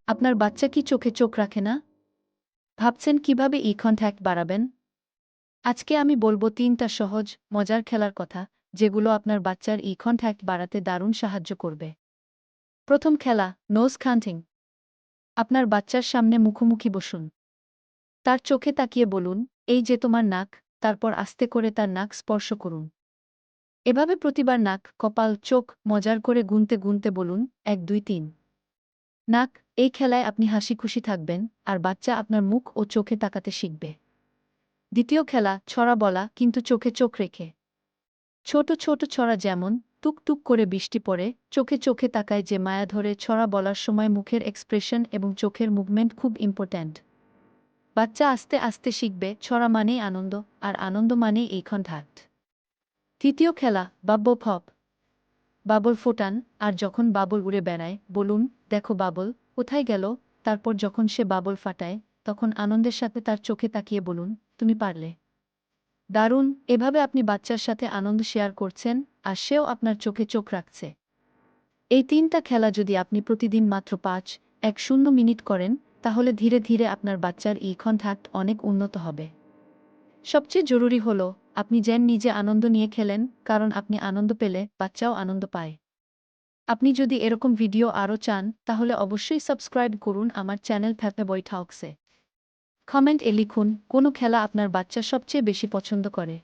আপনার বাচ্চা কি চোখে চোখ রাখে না? ভাবছেন কিভাবে ই কন্ট্যাক্ট বাড়াবেন? আজকে আমি বলবো ৩টা সহজ, মজার খেলার কথা, যেগুলো আপনার বাচ্চার ই কন্ট্যাক্ট বাড়াতে দারুণ সাহায্য করবে। প্রথম খেলা, নোজ কাউন্টিং। আপনার বাচ্চার সামনে মুখোমুখি বসুন। তার চোখে তাকিয়ে বলুন, এই যে তোমার নাক, তারপর আস্তে করে তার নাক স্পর্শ করুন। এভাবে প্রতিবার নাক, কপাল, চোখ মজার করে গুনতে গুনতে বলুন, ১, ২, ৩। নাক। এই খেলায় আপনি হাসিখুশি থাকবেন, আর বাচ্চা আপনার মুখ ও চোখে তাকাতে শিখবে। দ্বিতীয় খেলা, ছড়া বলা, কিন্তু চোখে চোখ রেখে। ছোট ছোট ছড়া যেমন, টুক টুক করে বৃষ্টি পড়ে, চোখে চোখে তাকায় যে মায়া ধরে। ছড়া বলার সময় মুখের এক্সপ্রেশন এবং চোখের মুভমেন্ট খুব ইম্পর্ট্যান্ট। বাচ্চা আস্তে আস্তে শিখবে, ছড়া মানেই আনন্দ, আর আনন্দ মানেই এই কন্ট্যাক্ট। তৃতীয় খেলা, বাব্বল পপ। বাবল ফোটান, আর যখন বাবল উড়ে বেড়ায়, বলুন, দেখো বাবল কোথায় গেল। তারপর যখন সে বাবল ফাটায়, তখন আনন্দের সাথে তার চোখে তাকিয়ে বলুন, তুমি পারলে। দারুণ! এভাবে আপনি বাচ্চার সাথে আনন্দ শেয়ার করছেন, আর সেও আপনার চোখে চোখ রাখছে। এই ৩টা খেলা যদি আপনি প্রতিদিন মাত্র ৫-১-০ মিনিট করেন, তাহলে ধীরে ধীরে আপনার বাচ্চার ই কন্ট্যাক্ট অনেক উন্নত হবে। সবচেয়ে জরুরি হল, আপনি যেন নিজে আনন্দ নিয়ে খেলেন, কারণ আপনি আনন্দ পেলে বাচ্চাও আনন্দ পায়। আপনি যদি এরকম ভিডিও আরও চান, তাহলে অবশ্যই সাবস্ক্রাইব করুন আমার চ্যানেল ফ্যাপে বই ঠাউকসে। কমেন্ট এ লিখুন, কোন খেলা আপনার বাচ্চা সবচেয়ে বেশি পছন্দ করে।